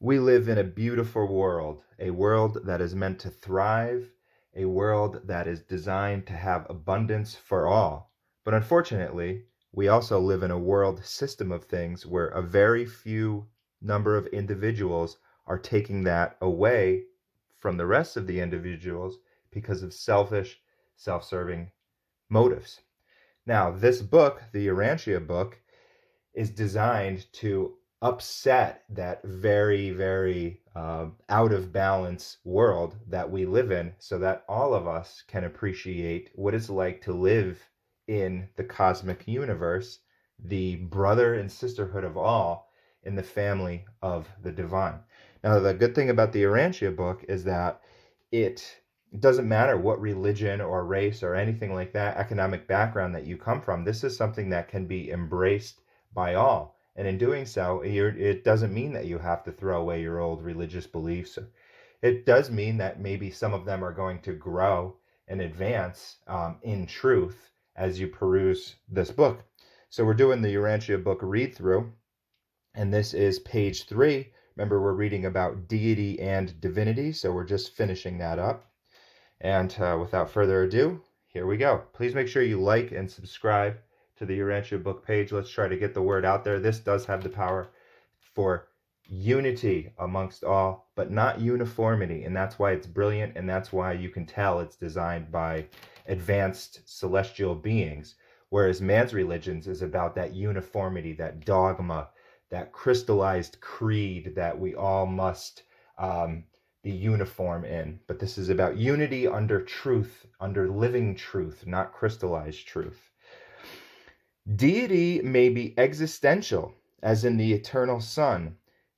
We live in a beautiful world, a world that is meant to thrive, a world that is designed to have abundance for all. But unfortunately, we also live in a world system of things where a very few number of individuals are taking that away from the rest of the individuals because of selfish, self-serving motives. Now, this book, the Urantia book, is designed to upset that very, very out of balance world that we live in so that all of us can appreciate what it's like to live in the cosmic universe, the brother and sisterhood of all in the family of the divine. Now, the good thing about the Urantia book is that it doesn't matter what religion or race or anything like that, economic background that you come from. This is something that can be embraced by all. And in doing so, it doesn't mean that you have to throw away your old religious beliefs. It does mean that maybe some of them are going to grow and advance in truth as you peruse this book. So we're doing the Urantia book read through, and this is page 3. Remember, we're reading about deity and divinity, so we're just finishing that up. And without further ado, here we go. Please make sure you like and subscribe to the Urantia book page. Let's try to get the word out there. This does have the power for unity amongst all, but not uniformity. And that's why it's brilliant, and that's why you can tell it's designed by advanced celestial beings. Whereas man's religions is about that uniformity, that dogma, that crystallized creed that we all must be uniform in. But this is about unity under truth, under living truth, not crystallized truth. Deity may be existential, as in the eternal Son,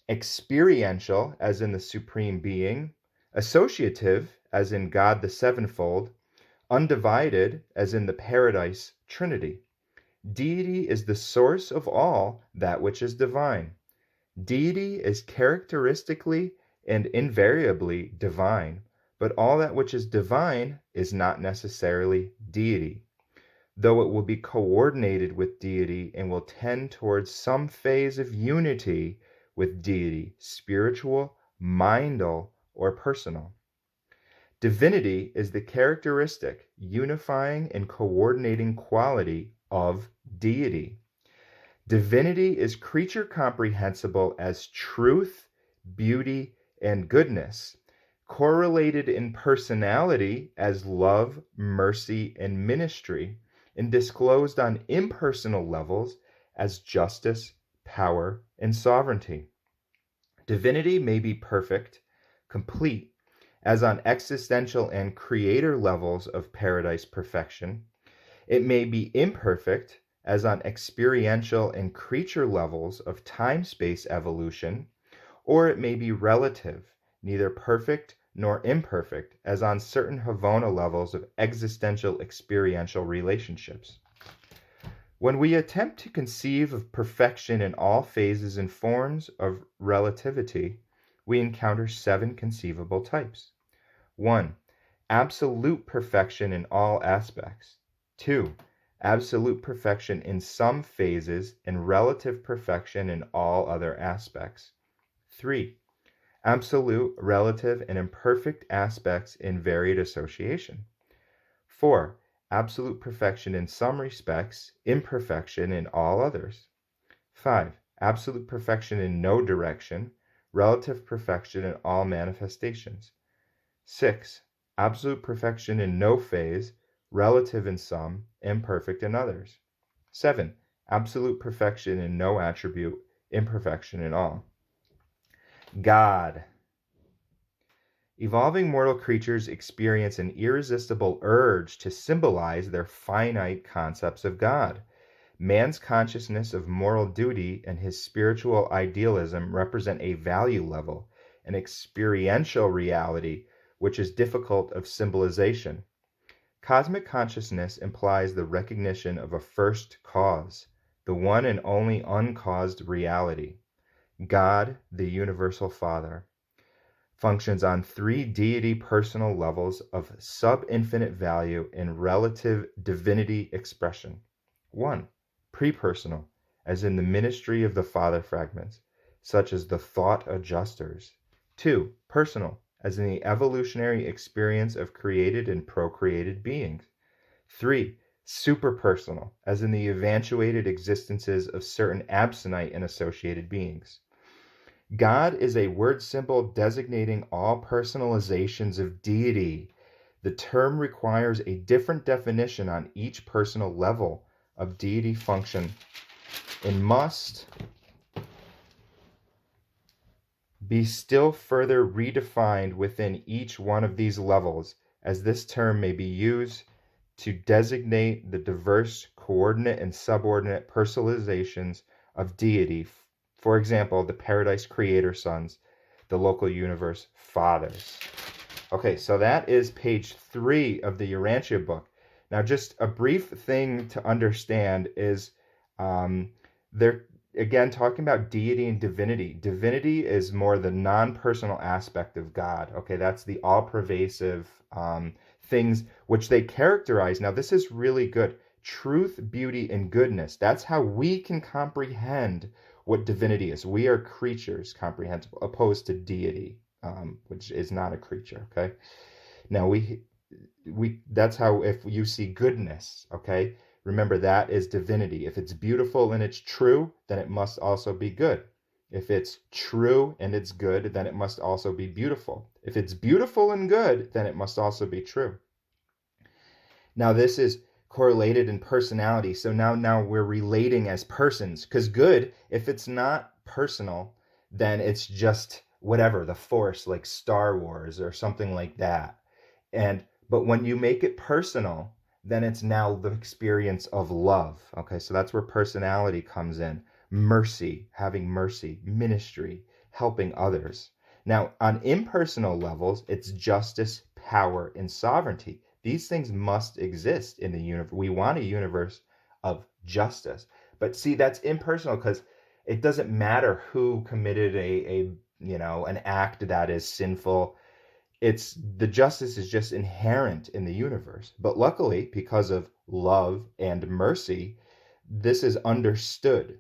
experiential, as in the Supreme Being, associative, as in God the Sevenfold, undivided, as in the Paradise Trinity. Deity is the source of all that which is divine. Deity is characteristically and invariably divine, but all that which is divine is not necessarily deity, though it will be coordinated with deity and will tend towards some phase of unity with deity, spiritual, mindal, or personal. Divinity is the characteristic, unifying, and coordinating quality of deity. Divinity is creature comprehensible as truth, beauty, and goodness, correlated in personality as love, mercy, and ministry, and disclosed on impersonal levels as justice, power, and sovereignty. Divinity may be perfect, complete, as on existential and creator levels of paradise perfection. It may be imperfect, as on experiential and creature levels of time-space evolution, or it may be relative, neither perfect nor imperfect, as on certain Havana levels of existential experiential relationships. When we attempt to conceive of perfection in all phases and forms of relativity, we encounter 7 conceivable types. 1. Absolute perfection in all aspects. 2. Absolute perfection in some phases and relative perfection in all other aspects. 3. Absolute, relative, and imperfect aspects in varied association. 4. Absolute perfection in some respects, imperfection in all others. 5. Absolute perfection in no direction, relative perfection in all manifestations. 6. Absolute perfection in no phase, relative in some, imperfect in others. 7. Absolute perfection in no attribute, imperfection in all. God. Evolving mortal creatures experience an irresistible urge to symbolize their finite concepts of God. Man's consciousness of moral duty and his spiritual idealism represent a value level, an experiential reality, which is difficult of symbolization. Cosmic consciousness implies the recognition of a first cause, the one and only uncaused reality. God, the Universal Father, functions on 3 deity personal levels of sub-infinite value and relative divinity expression. 1. Pre-personal, as in the ministry of the Father fragments. such as the thought adjusters. 2. Personal, as in the evolutionary experience of created and procreated beings. 3. Superpersonal, as in the eventuated existences of certain absentite and associated beings. God is a word symbol designating all personalizations of deity. The term requires a different definition on each personal level of deity function and must be still further redefined within each one of these levels, as this term may be used to designate the diverse coordinate and subordinate personalizations of deity. For example, the Paradise Creator Sons, the local universe fathers. Okay, so that is page 3 of the Urantia book. Now, just a brief thing to understand is they're, again, talking about deity and divinity. Divinity is more the non-personal aspect of God. Okay, that's the all-pervasive things which they characterize. Now, this is really good. Truth, beauty, and goodness. That's how we can comprehend what divinity is. We are creatures, comprehensible, opposed to deity, which is not a creature. Okay. Now we that's how, if you see goodness, okay, remember that is divinity. If it's beautiful and it's true, then it must also be good. If it's true and it's good, then it must also be beautiful. If it's beautiful and good, then it must also be true. Now this is correlated in personality. So now we're relating as persons, because good, if it's not personal, then it's just whatever, the Force, like Star Wars or something like that. But when you make it personal, then it's now the experience of love. Okay, so that's where personality comes in. Mercy, having mercy, ministry, helping others. Now, on impersonal levels, it's justice, power, and sovereignty. These things must exist in the universe. We want a universe of justice. But see, that's impersonal because it doesn't matter who committed an act that is sinful. The justice is just inherent in the universe. But luckily, because of love and mercy, this is understood.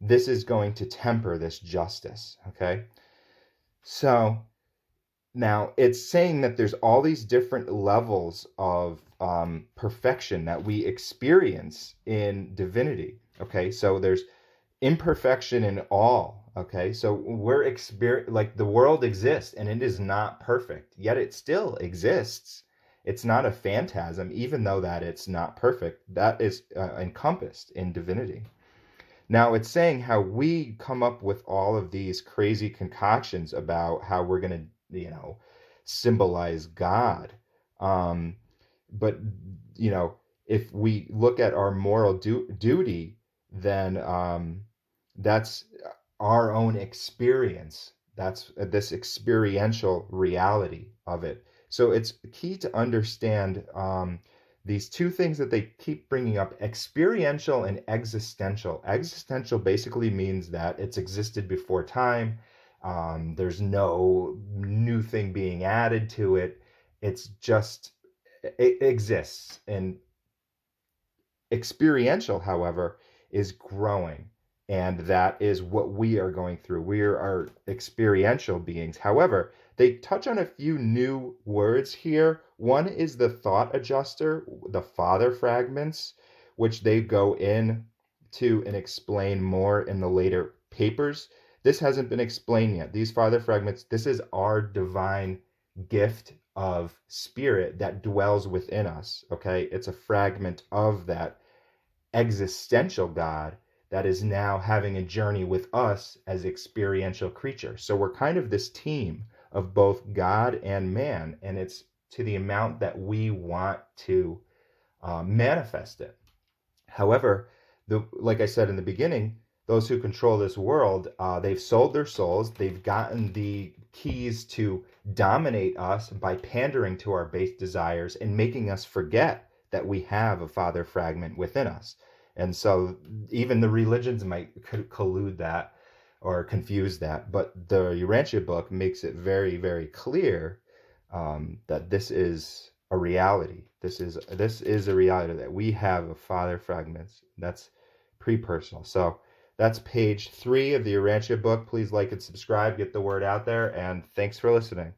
This is going to temper this justice. Okay, so now it's saying that there's all these different levels of perfection that we experience in divinity. Okay, so there's imperfection in all. Okay, so we're like the world exists and it is not perfect, yet it still exists. It's not a phantasm, even though that it's not perfect. That is encompassed in divinity. Now it's saying how we come up with all of these crazy concoctions about how we're going to, symbolize God. But, if we look at our moral duty, then that's our own experience. That's this experiential reality of it. So it's key to understand these two things that they keep bringing up: experiential and existential. Existential basically means that it's existed before time. There's no new thing being added to it. It exists. And experiential, however, is growing. And that is what we are going through. We are experiential beings. However, they touch on a few new words here. One is the thought adjuster, the father fragments, which they go in to and explain more in the later papers. This hasn't been explained yet. These father fragments, this is our divine gift of spirit that dwells within us. Okay, it's a fragment of that existential God that is now having a journey with us as experiential creatures. So we're kind of this team of both God and man, and it's to the amount that we want to manifest it. However, like I said in the beginning, those who control this world, they've sold their souls. They've gotten the keys to dominate us by pandering to our base desires and making us forget that we have a father fragment within us. And so even the religions might collude that or confuse that. But the Urantia book makes it very, very clear that this is a reality. This is a reality that we have a father fragments. That's pre-personal. So That's page 3 of the Urantia book. Please like and subscribe, get the word out there, and thanks for listening.